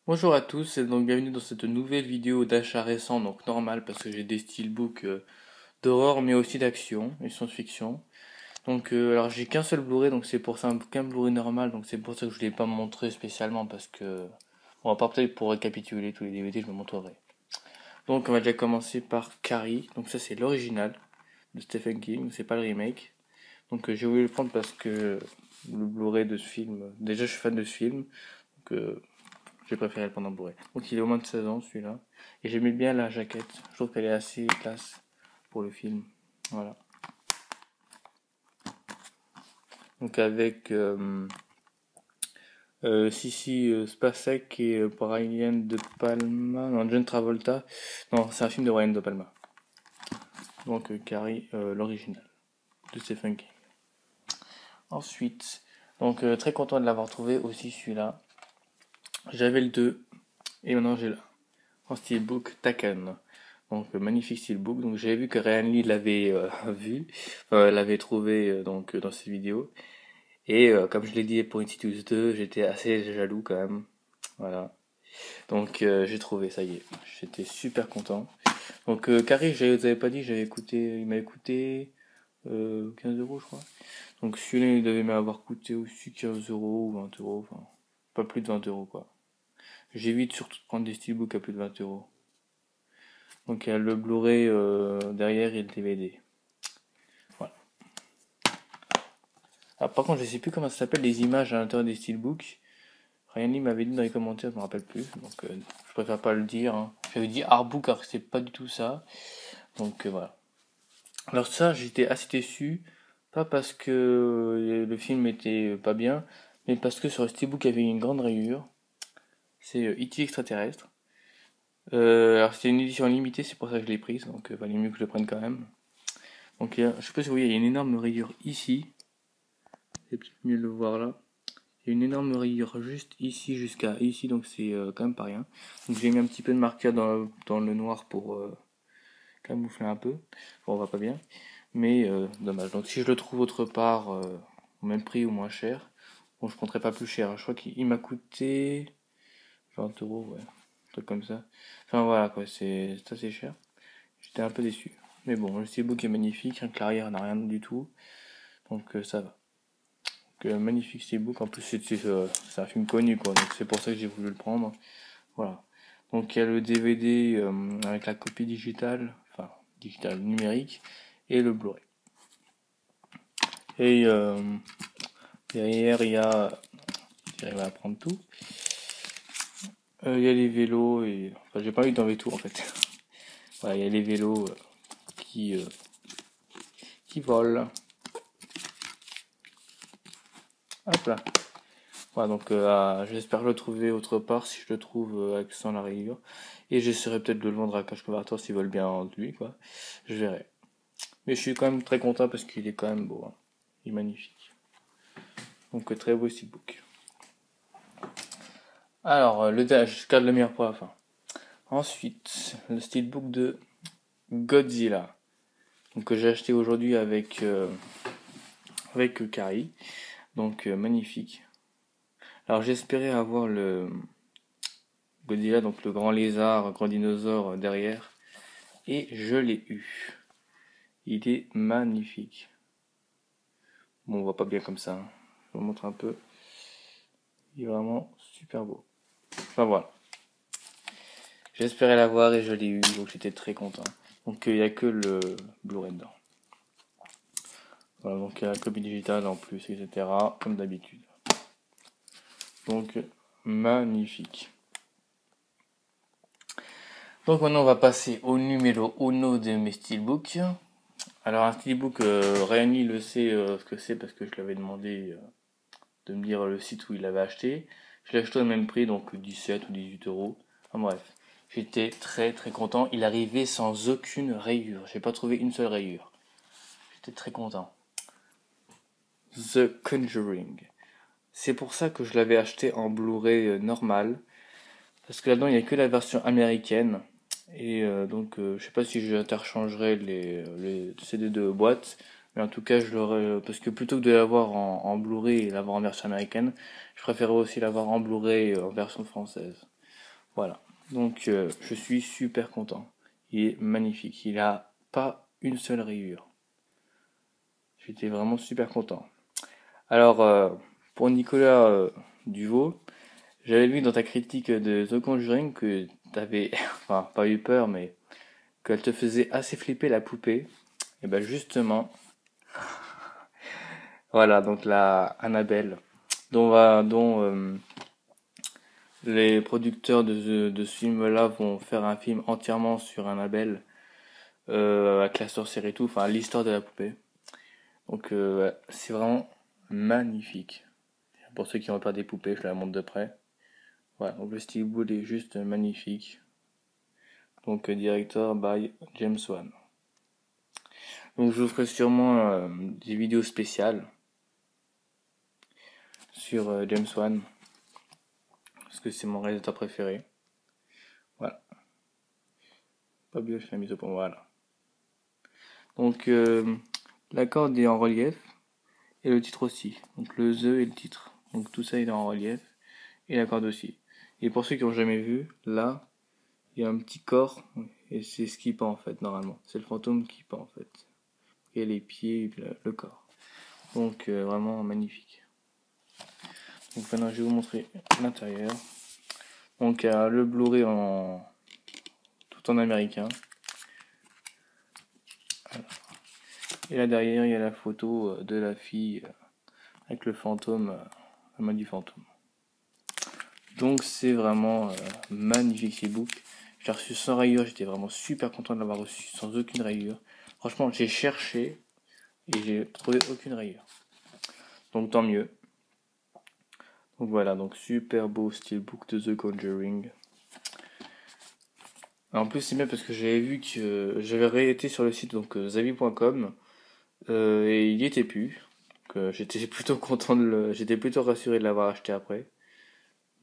Bonjour à tous et donc bienvenue dans cette nouvelle vidéo d'achat récent, donc normal parce que j'ai des steelbooks d'horreur mais aussi d'action et science-fiction. Donc alors j'ai qu'un seul Blu-ray donc c'est pour ça qu'un Blu-ray normal donc c'est pour ça que je ne l'ai pas montré spécialement parce que bon à part peut-être pour récapituler tous les DVD je le montrerai. Donc on va déjà commencer par Carrie, donc ça c'est l'original de Stephen King, c'est pas le remake. Donc j'ai voulu le prendre parce que le Blu-ray de ce film, déjà je suis fan de ce film donc j'ai préféré le prendre en Blu-ray. Donc il est au moins de 16 ans celui-là. Et j'aimais bien la jaquette. Je trouve qu'elle est assez classe pour le film. Voilà. Donc avec Sissy Spacek et Brian De Palma. Non, John Travolta. Non, c'est un film de Brian De Palma. Donc Carrie, l'original de Stephen King. Ensuite, donc très content de l'avoir trouvé aussi celui-là. J'avais le 2 et maintenant j'ai là. En steelbook Taken. Donc magnifique steelbook. Donc j'avais vu que Ryan Lee l'avait vu, l'avait trouvé dans ses vidéos. Et comme je l'ai dit pour Institute 2, j'étais assez jaloux quand même. Voilà. Donc j'ai trouvé, ça y est. J'étais super content. Donc Carrie, je vous avais pas dit, il m'a coûté 15 euros je crois. Donc celui-là il devait m'avoir coûté aussi 15 euros ou 20 euros. Enfin, pas plus de 20 euros quoi. J'évite surtout de prendre des steelbooks à plus de 20 euros. Donc il y a le Blu-ray derrière et le DVD. Voilà. Ah, par contre, je sais plus comment ça s'appelle les images à l'intérieur des steelbooks. Ryan Lee m'avait dit dans les commentaires, je me rappelle plus. Donc je préfère pas le dire. Hein. J'avais dit artbook alors que c'est pas du tout ça. Donc voilà. Alors ça, j'étais assez déçu. Pas parce que le film était pas bien, mais parce que sur le steelbook il y avait une grande rayure. C'est E.T. extraterrestre. Alors c'était une édition limitée, c'est pour ça que je l'ai prise. Donc valait mieux que je le prenne quand même. Donc je sais pas si vous voyez, il y a une énorme rayure ici. C'est peut-être mieux de le voir là. Il y a une énorme rayure juste ici jusqu'à ici, donc c'est quand même pas rien. Donc j'ai mis un petit peu de marqueur dans le noir pour camoufler un peu. Bon, on voit pas bien, mais dommage. Donc si je le trouve autre part, au même prix ou moins cher, bon je compterai pas plus cher. Je crois qu'il m'a coûté 20 euros, ouais, un truc comme ça. Enfin voilà quoi, c'est assez cher. J'étais un peu déçu. Mais bon, le steelbook est magnifique, rien que l'arrière n'a rien du tout, donc ça va. Magnifique steelbook, en plus c'est un film connu quoi, donc c'est pour ça que j'ai voulu le prendre. Voilà. Donc il y a le DVD avec la copie digitale, enfin digitale numérique, et le Blu-ray. Et derrière il y a, j'arrive à prendre tout. Il y a les vélos et, enfin j'ai pas envie d'enlever tout en fait. Voilà, il y a les vélos qui euh, qui volent. Hop là. Voilà, donc j'espère le trouver autre part si je le trouve avec sans la rayure. Et j'essaierai peut-être de le vendre à Cash Converter s'ils veulent bien de lui, quoi. Je verrai. Mais je suis quand même très content parce qu'il est quand même beau. Hein. Il est magnifique. Donc très beau steelbook. Alors, je garde le meilleur pour la fin. Ensuite, le steelbook de Godzilla. Donc que j'ai acheté aujourd'hui avec Kari. Donc magnifique. Alors j'espérais avoir le Godzilla, donc le grand lézard, grand dinosaure derrière. Et je l'ai eu. Il est magnifique. Bon, on voit pas bien comme ça. Hein. Je vous montre un peu. Il est vraiment super beau. Enfin voilà. J'espérais l'avoir et je l'ai eu, donc j'étais très content. Donc il n'y a que le Blu-ray dedans. Voilà, donc il y a la copie digitale en plus, etc. Comme d'habitude. Donc magnifique. Donc maintenant on va passer au numéro uno de mes steelbooks. Alors un steelbook, Ryan le sait ce que c'est parce que je l'avais demandé de me dire le site où il l'avait acheté. Je l'ai acheté au même prix, donc 17 ou 18 euros. Enfin bref, j'étais très très content. Il arrivait sans aucune rayure. J'ai pas trouvé une seule rayure. J'étais très content. The Conjuring. C'est pour ça que je l'avais acheté en Blu-ray normal. Parce que là-dedans, il n'y a que la version américaine. Et donc, je sais pas si j'interchangerai les CD de boîte. Mais en tout cas, je l'aurais. Parce que plutôt que de l'avoir en Blu-ray et l'avoir en version américaine, je préférerais aussi l'avoir en Blu-ray en version française. Voilà. Donc je suis super content. Il est magnifique. Il a pas une seule rayure. J'étais vraiment super content. Alors pour Nicolas Duvaux, j'avais vu dans ta critique de The Conjuring que t'avais, enfin pas eu peur, mais qu'elle te faisait assez flipper la poupée. Et ben justement, voilà, donc la Annabelle, dont les producteurs de ce film-là vont faire un film entièrement sur Annabelle, avec la sorcière et tout, enfin l'histoire de la poupée. Donc ouais, c'est vraiment magnifique. Pour ceux qui ont peur des poupées, je la montre de près. Voilà, donc le steelbook est juste magnifique. Donc director by James Wan. Donc je vous ferai sûrement des vidéos spéciales sur James Wan, parce que c'est mon réalisateur préféré. Voilà. Pas bien, je l'ai mis au point. Voilà. Donc la corde est en relief et le titre aussi. Donc le The et le titre. Donc tout ça il est en relief et la corde aussi. Et pour ceux qui n'ont jamais vu, là il y a un petit corps et c'est ce qui pend en fait normalement. C'est le fantôme qui pend en fait. Et les pieds et le corps. Donc vraiment magnifique. Donc maintenant je vais vous montrer l'intérieur. Donc le Blu-ray tout en américain. Voilà. Et là derrière il y a la photo de la fille avec le fantôme, la main du fantôme. Donc c'est vraiment magnifique ces books. J'ai reçu sans rayure, j'étais vraiment super content de l'avoir reçu sans aucune rayure. Franchement j'ai cherché et j'ai trouvé aucune rayure. Donc tant mieux. Donc voilà, donc super beau steelbook de The Conjuring. En plus c'est bien parce que j'avais vu que j'avais été sur le site donc zavi.com et il y était plus. Donc j'étais plutôt content j'étais plutôt rassuré de l'avoir acheté après.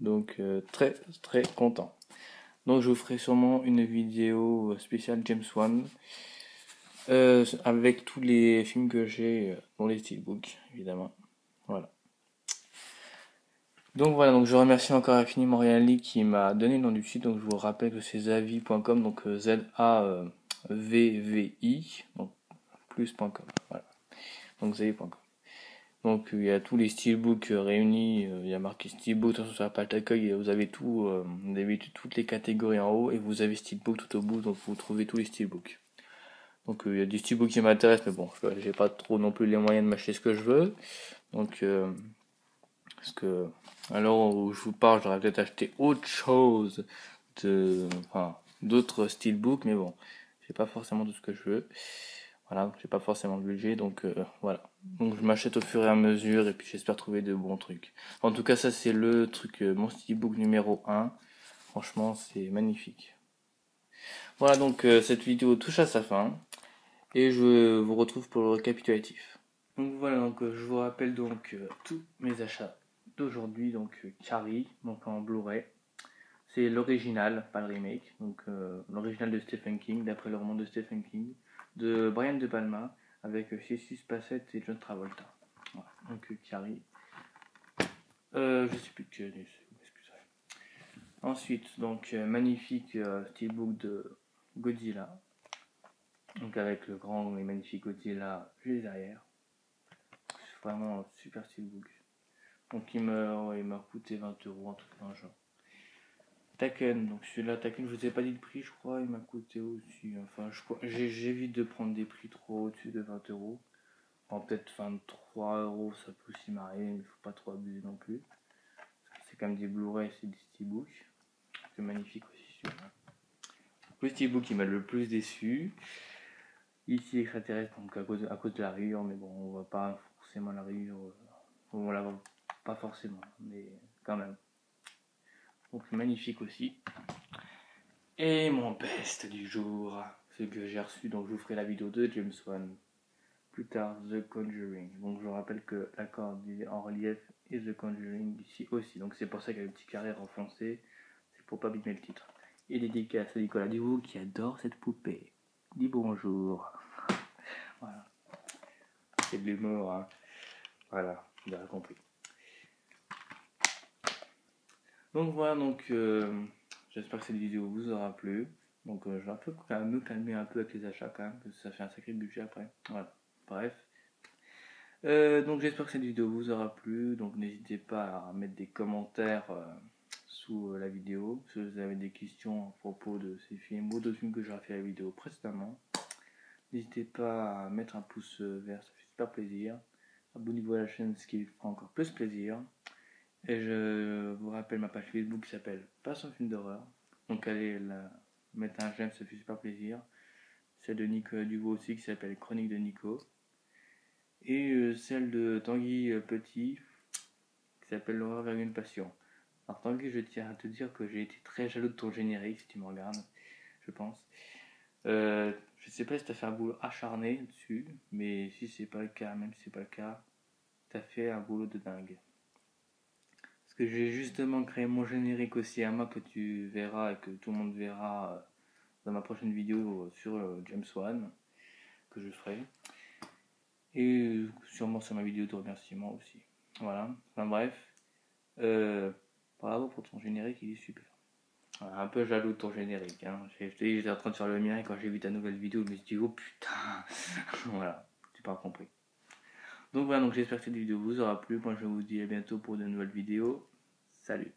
Donc très très content. Donc je vous ferai sûrement une vidéo spéciale James Wan avec tous les films que j'ai dans les steelbooks évidemment. Voilà. Donc voilà, donc je remercie encore infiniment Réali qui m'a donné le nom du site. Donc je vous rappelle que c'est zavi.com, donc Z-A-V-V-I, donc plus.com. Voilà. Donc zavi.com. Donc il y a tous les steelbooks réunis, il y a marqué steelbook, attention sur la page d'accueil, et vous avez vous avez toutes les catégories en haut et vous avez steelbook tout au bout, donc vous trouvez tous les steelbooks. Donc il y a des steelbooks qui m'intéressent, mais bon, j'ai pas trop non plus les moyens de m'acheter ce que je veux. Donc parce que alors où je vous parle, j'aurais peut-être acheté autre chose d'autres steelbooks, mais bon, j'ai pas forcément tout ce que je veux. Voilà, j'ai pas forcément le budget, donc voilà. Donc je m'achète au fur et à mesure et puis j'espère trouver de bons trucs. En tout cas, ça c'est le truc, mon steelbook numéro 1. Franchement, c'est magnifique. Voilà, donc cette vidéo touche à sa fin et je vous retrouve pour le récapitulatif. Donc voilà, donc je vous rappelle donc tous mes achats d'aujourd'hui. Donc Carrie, donc en Blu-ray. C'est l'original, pas le remake. Donc l'original de Stephen King, d'après le roman de Stephen King, de Brian De Palma, avec Jesus Bassett et John Travolta. Voilà, donc Carrie. Je sais plus que excusez. Ensuite, donc magnifique steelbook de Godzilla. Donc avec le grand et magnifique Godzilla juste derrière. C'est vraiment un super steelbook. Donc il m'a coûté 20 € en tout cas un genre. Taken, donc celui-là, Taken, je vous ai pas dit le prix, je crois, il m'a coûté aussi. Enfin, j'évite de prendre des prix trop au-dessus de 20 €. Enfin, peut-être 23 €, ça peut aussi m'arriver, mais il faut pas trop abuser non plus. C'est comme des Blu-ray, c'est des steelbooks. C'est magnifique aussi celui-là. Le steelbook qui m'a le plus déçu. Ici, extraterrestre, donc à cause de la rayure, mais bon, on voit pas forcément la rayure. On la voit pas forcément, mais quand même. Donc magnifique aussi. Et mon best du jour, ce que j'ai reçu, donc je vous ferai la vidéo de James Wan. Plus tard, The Conjuring. Donc je vous rappelle que la corde est en relief et The Conjuring ici aussi. Donc c'est pour ça qu'il y a le petit carré renfoncé. C'est pour pas abîmer le titre. Et dédicace à Nicolas Duvaux qui adore cette poupée. Dis bonjour. Voilà. C'est de l'humour, hein. Voilà, vous avez compris. Donc voilà, donc j'espère que cette vidéo vous aura plu. Donc je vais un peu quand même me calmer un peu avec les achats quand même, parce que ça fait un sacré budget après. Voilà, bref. Donc j'espère que cette vidéo vous aura plu. Donc n'hésitez pas à mettre des commentaires sous la vidéo si vous avez des questions à propos de ces films ou d'autres films que j'ai fait la vidéo précédemment. N'hésitez pas à mettre un pouce vert, ça fait super plaisir. Abonnez-vous à la chaîne, ce qui fera encore plus plaisir. Et je vous rappelle ma page Facebook qui s'appelle Passion Film d'horreur. Donc allez mettre un j'aime, ça fait super plaisir. Celle de Nico Duveau aussi qui s'appelle Chronique de Nico. Et celle de Tanguy Petit qui s'appelle L'horreur vers une passion. Alors Tanguy, je tiens à te dire que j'ai été très jaloux de ton générique si tu me regardes, je pense. Je sais pas si tu as fait un boulot acharné dessus, mais si c'est pas le cas, même si c'est pas le cas, tu as fait un boulot de dingue. Parce que j'ai justement créé mon générique aussi à moi que tu verras et que tout le monde verra dans ma prochaine vidéo sur James Wan que je ferai. Et sûrement sur ma vidéo de remerciement aussi. Voilà, enfin bref. Bravo pour ton générique, il est super. Voilà, un peu jaloux de ton générique. Hein. J'étais en train de faire le mien et quand j'ai vu ta nouvelle vidéo, je me suis dit, oh putain. Voilà, tu pas compris. Donc voilà, donc j'espère que cette vidéo vous aura plu. Moi je vous dis à bientôt pour de nouvelles vidéos. Salut.